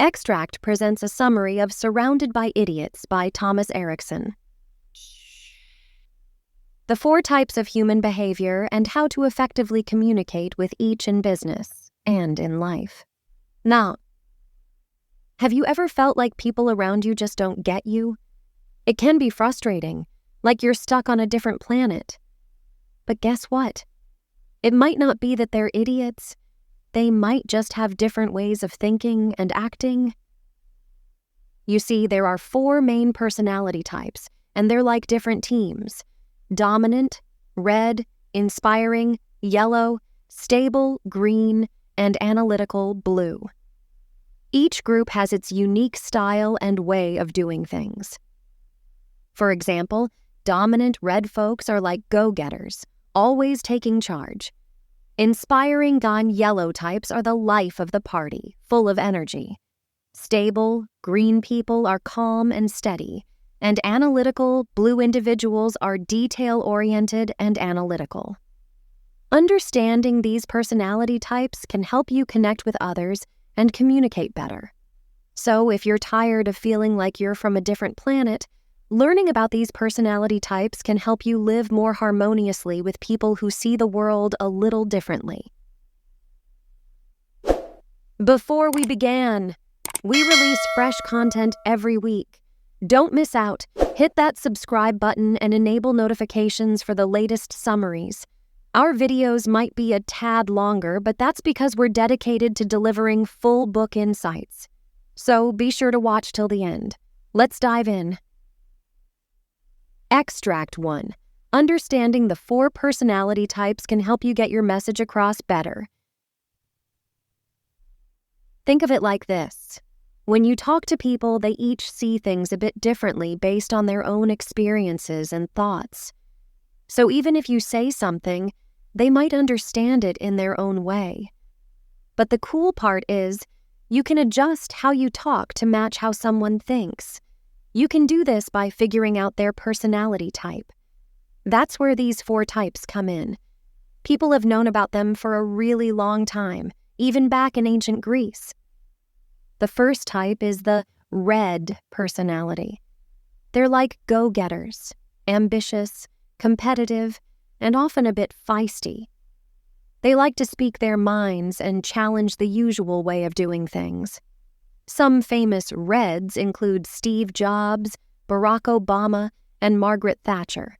Extract presents a summary of Surrounded by Idiots by Thomas Erikson. The 4 types of human behavior and how to effectively communicate with each in business and in life. Now, have you ever felt like people around you just don't get you? It can be frustrating, like you're stuck on a different planet. But guess what? It might not be that they're idiots. They might just have different ways of thinking and acting. You see, there are 4 main personality types, and they're like different teams: dominant, red, inspiring, yellow, stable, green, and analytical, blue. Each group has its unique style and way of doing things. For example, dominant red folks are like go-getters, always taking charge. Inspiring yellow types are the life of the party, full of energy. Stable, green people are calm and steady, and analytical, blue individuals are detail-oriented and analytical. Understanding these personality types can help you connect with others and communicate better. So if you're tired of feeling like you're from a different planet, learning about these personality types can help you live more harmoniously with people who see the world a little differently. Before we began, we release fresh content every week. Don't miss out. Hit that subscribe button and enable notifications for the latest summaries. Our videos might be a tad longer, but that's because we're dedicated to delivering full book insights. So be sure to watch till the end. Let's dive in. Extract 1. Understanding the 4 personality types can help you get your message across better. Think of it like this. When you talk to people, they each see things a bit differently based on their own experiences and thoughts. So even if you say something, they might understand it in their own way. But the cool part is, you can adjust how you talk to match how someone thinks. You can do this by figuring out their personality type. That's where these 4 types come in. People have known about them for a really long time, even back in ancient Greece. The first type is the red personality. They're like go-getters, ambitious, competitive, and often a bit feisty. They like to speak their minds and challenge the usual way of doing things. Some famous Reds include Steve Jobs, Barack Obama, and Margaret Thatcher.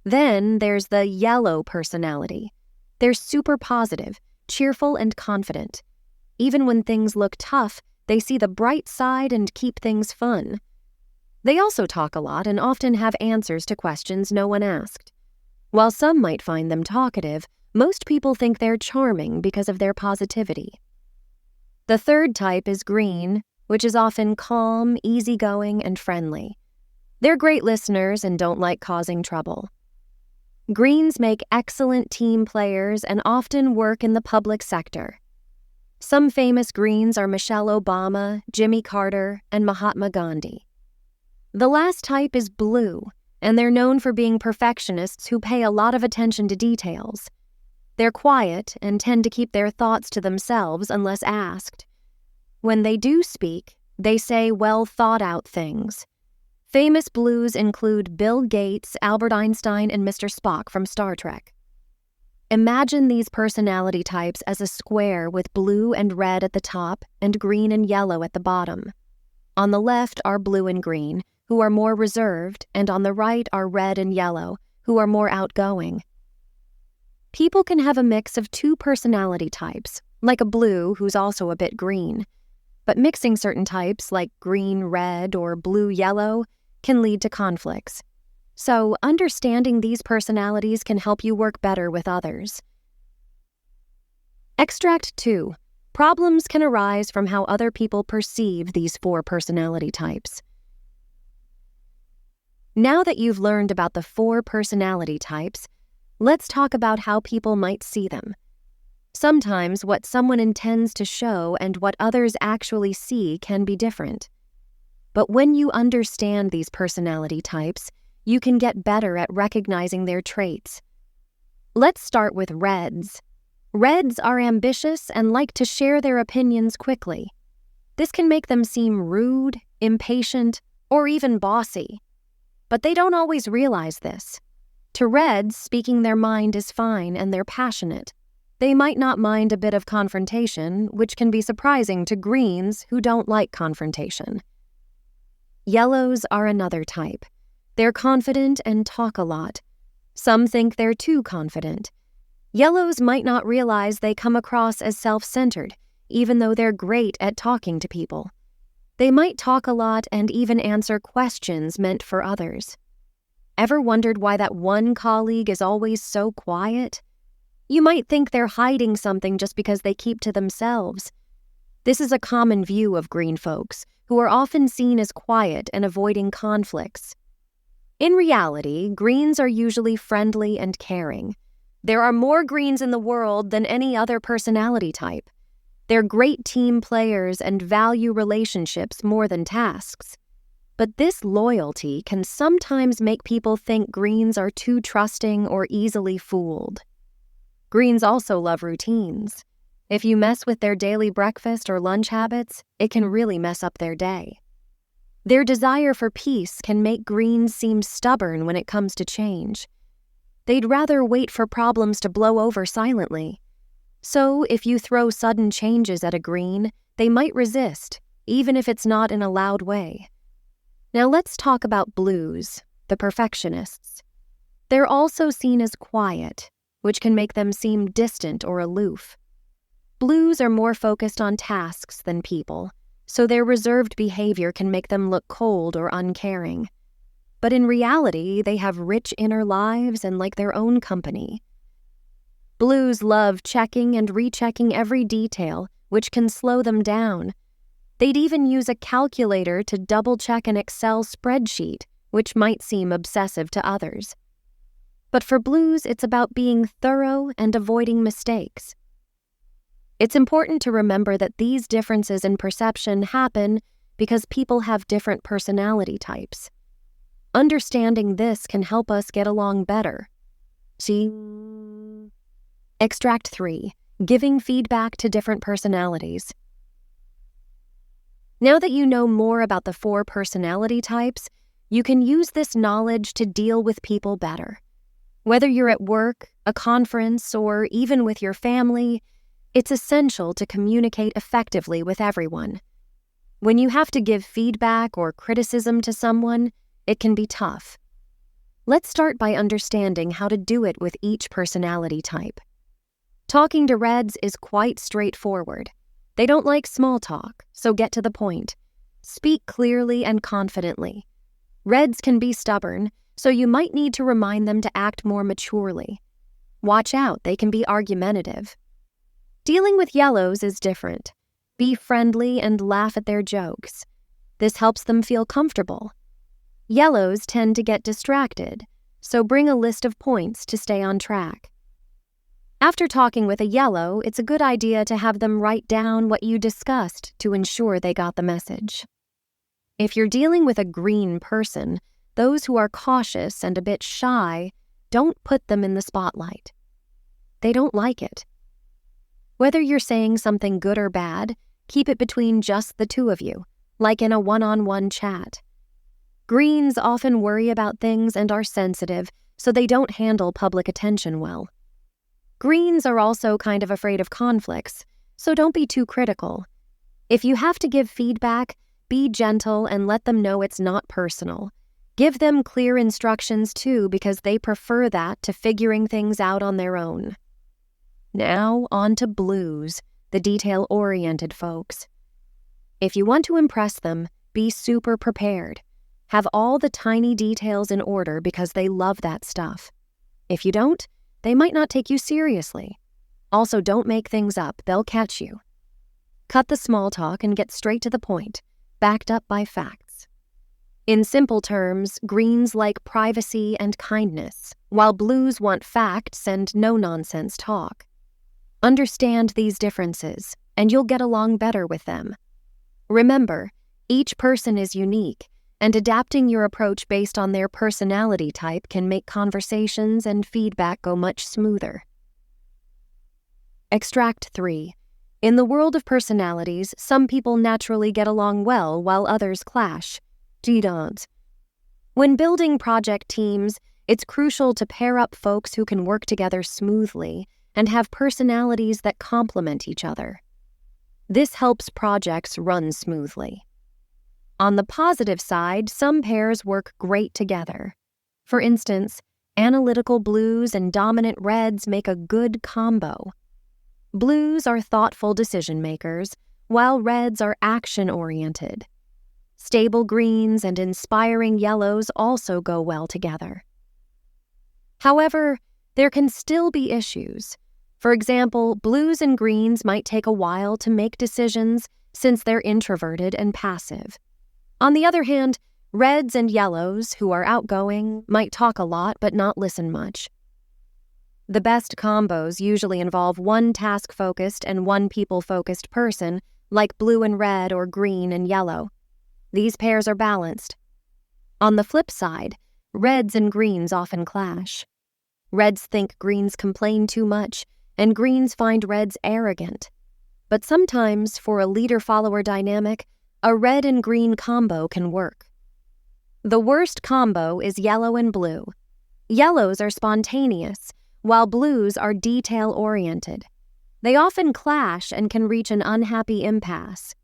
Then there's the yellow personality. They're super positive, cheerful, and confident. Even when things look tough, they see the bright side and keep things fun. They also talk a lot and often have answers to questions no one asked. While some might find them talkative, most people think they're charming because of their positivity. The third type is green, which is often calm, easygoing, and friendly. They're great listeners and don't like causing trouble. Greens make excellent team players and often work in the public sector. Some famous Greens are Michelle Obama, Jimmy Carter, and Mahatma Gandhi. The last type is blue, and they're known for being perfectionists who pay a lot of attention to details. They're quiet and tend to keep their thoughts to themselves unless asked. When they do speak, they say well-thought-out things. Famous blues include Bill Gates, Albert Einstein, and Mr. Spock from Star Trek. Imagine these personality types as a square with blue and red at the top and green and yellow at the bottom. On the left are blue and green, who are more reserved, and on the right are red and yellow, who are more outgoing. People can have a mix of 2 personality types, like a blue who's also a bit green. But mixing certain types, like green-red or blue-yellow, can lead to conflicts. So understanding these personalities can help you work better with others. Extract 2. Problems can arise from how other people perceive these 4 personality types. Now that you've learned about the 4 personality types, let's talk about how people might see them. Sometimes what someone intends to show and what others actually see can be different. But when you understand these personality types, you can get better at recognizing their traits. Let's start with Reds. Reds are ambitious and like to share their opinions quickly. This can make them seem rude, impatient, or even bossy. But they don't always realize this. To reds, speaking their mind is fine and they're passionate. They might not mind a bit of confrontation, which can be surprising to greens who don't like confrontation. Yellows are another type. They're confident and talk a lot. Some think they're too confident. Yellows might not realize they come across as self-centered, even though they're great at talking to people. They might talk a lot and even answer questions meant for others. Ever wondered why that one colleague is always so quiet? You might think they're hiding something just because they keep to themselves. This is a common view of green folks, who are often seen as quiet and avoiding conflicts. In reality, greens are usually friendly and caring. There are more greens in the world than any other personality type. They're great team players and value relationships more than tasks. But this loyalty can sometimes make people think greens are too trusting or easily fooled. Greens also love routines. If you mess with their daily breakfast or lunch habits, it can really mess up their day. Their desire for peace can make greens seem stubborn when it comes to change. They'd rather wait for problems to blow over silently. So, if you throw sudden changes at a green, they might resist, even if it's not in a loud way. Now let's talk about blues, the perfectionists. They're also seen as quiet, which can make them seem distant or aloof. Blues are more focused on tasks than people, so their reserved behavior can make them look cold or uncaring. But in reality, they have rich inner lives and like their own company. Blues love checking and rechecking every detail, which can slow them down. They'd even use a calculator to double-check an Excel spreadsheet, which might seem obsessive to others. But for blues, it's about being thorough and avoiding mistakes. It's important to remember that these differences in perception happen because people have different personality types. Understanding this can help us get along better. See? Extract 3. Giving feedback to different personalities. Now that you know more about the 4 personality types, you can use this knowledge to deal with people better. Whether you're at work, a conference, or even with your family, it's essential to communicate effectively with everyone. When you have to give feedback or criticism to someone, it can be tough. Let's start by understanding how to do it with each personality type. Talking to reds is quite straightforward. They don't like small talk, so get to the point. Speak clearly and confidently. Reds can be stubborn, so you might need to remind them to act more maturely. Watch out, they can be argumentative. Dealing with yellows is different. Be friendly and laugh at their jokes. This helps them feel comfortable. Yellows tend to get distracted, so bring a list of points to stay on track. After talking with a yellow, it's a good idea to have them write down what you discussed to ensure they got the message. If you're dealing with a green person, those who are cautious and a bit shy, don't put them in the spotlight. They don't like it. Whether you're saying something good or bad, keep it between just the two of you, like in a one-on-one chat. Greens often worry about things and are sensitive, so they don't handle public attention well. Greens are also kind of afraid of conflicts, so don't be too critical. If you have to give feedback, be gentle and let them know it's not personal. Give them clear instructions too, because they prefer that to figuring things out on their own. Now, on to blues, the detail-oriented folks. If you want to impress them, be super prepared. Have all the tiny details in order because they love that stuff. If you don't, they might not take you seriously. Also, don't make things up, they'll catch you. Cut the small talk and get straight to the point, backed up by facts. In simple terms, greens like privacy and kindness, while blues want facts and no-nonsense talk. Understand these differences, and you'll get along better with them. Remember, each person is unique, and adapting your approach based on their personality type can make conversations and feedback go much smoother. Extract 3. In the world of personalities, some people naturally get along well while others clash. Don't. When building project teams, it's crucial to pair up folks who can work together smoothly and have personalities that complement each other. This helps projects run smoothly. On the positive side, some pairs work great together. For instance, analytical blues and dominant reds make a good combo. Blues are thoughtful decision makers, while reds are action-oriented. Stable greens and inspiring yellows also go well together. However, there can still be issues. For example, blues and greens might take a while to make decisions since they're introverted and passive. On the other hand, reds and yellows, who are outgoing, might talk a lot but not listen much. The best combos usually involve one task-focused and one people-focused person, like blue and red or green and yellow. These pairs are balanced. On the flip side, reds and greens often clash. Reds think greens complain too much, and greens find reds arrogant. But sometimes, for a leader-follower dynamic, a red and green combo can work. The worst combo is yellow and blue. Yellows are spontaneous, while blues are detail-oriented. They often clash and can reach an unhappy impasse.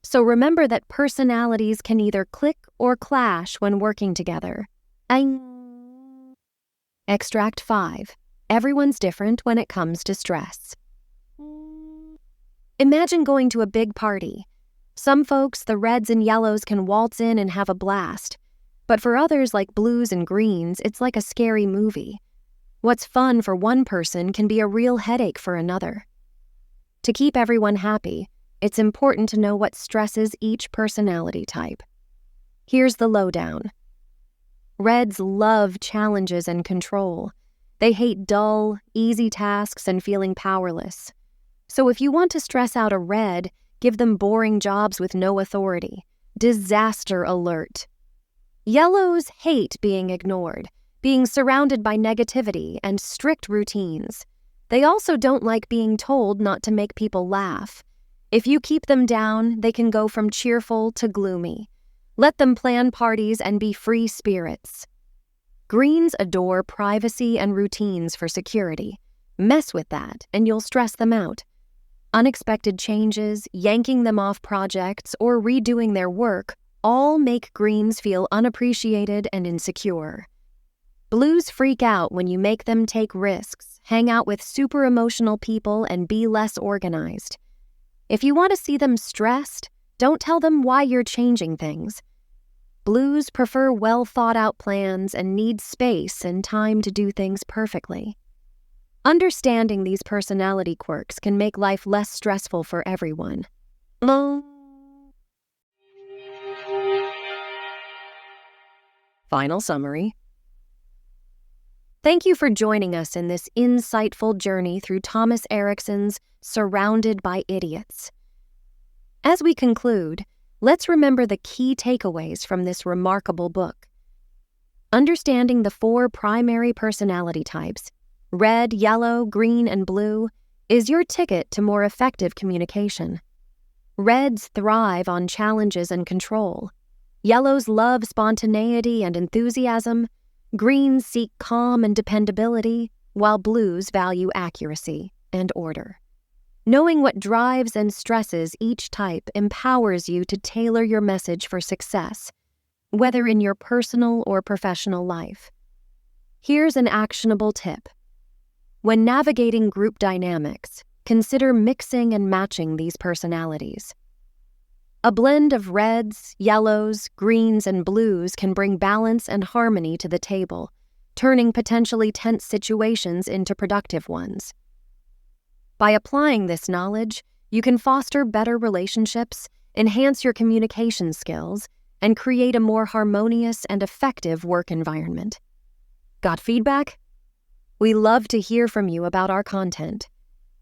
So remember that personalities can either click or clash when working together. Extract 5. Everyone's different when it comes to stress. Imagine going to a big party. Some folks, the reds and yellows, can waltz in and have a blast. But for others, like blues and greens, it's like a scary movie. What's fun for one person can be a real headache for another. To keep everyone happy, it's important to know what stresses each personality type. Here's the lowdown. Reds love challenges and control. They hate dull, easy tasks and feeling powerless. So if you want to stress out a red, give them boring jobs with no authority. Disaster alert. Yellows hate being ignored, being surrounded by negativity and strict routines. They also don't like being told not to make people laugh. If you keep them down, they can go from cheerful to gloomy. Let them plan parties and be free spirits. Greens adore privacy and routines for security. Mess with that, and you'll stress them out. Unexpected changes, yanking them off projects, or redoing their work all make greens feel unappreciated and insecure. Blues freak out when you make them take risks, hang out with super emotional people, and be less organized. If you want to see them stressed, don't tell them why you're changing things. Blues prefer well-thought-out plans and need space and time to do things perfectly. Understanding these personality quirks can make life less stressful for everyone. Final summary. Thank you for joining us in this insightful journey through Thomas Erikson's Surrounded by Idiots. As we conclude, let's remember the key takeaways from this remarkable book. Understanding the 4 primary personality types, red, yellow, green, and blue, is your ticket to more effective communication. Reds thrive on challenges and control. Yellows love spontaneity and enthusiasm. Greens seek calm and dependability, while blues value accuracy and order. Knowing what drives and stresses each type empowers you to tailor your message for success, whether in your personal or professional life. Here's an actionable tip. When navigating group dynamics, consider mixing and matching these personalities. A blend of reds, yellows, greens, and blues can bring balance and harmony to the table, turning potentially tense situations into productive ones. By applying this knowledge, you can foster better relationships, enhance your communication skills, and create a more harmonious and effective work environment. Got feedback? We love to hear from you about our content.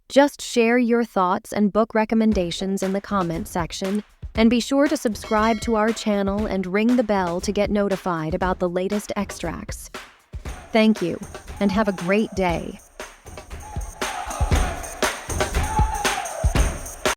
Just share your thoughts and book recommendations in the comments section, and be sure to subscribe to our channel and ring the bell to get notified about the latest extracts. Thank you, and have a great day.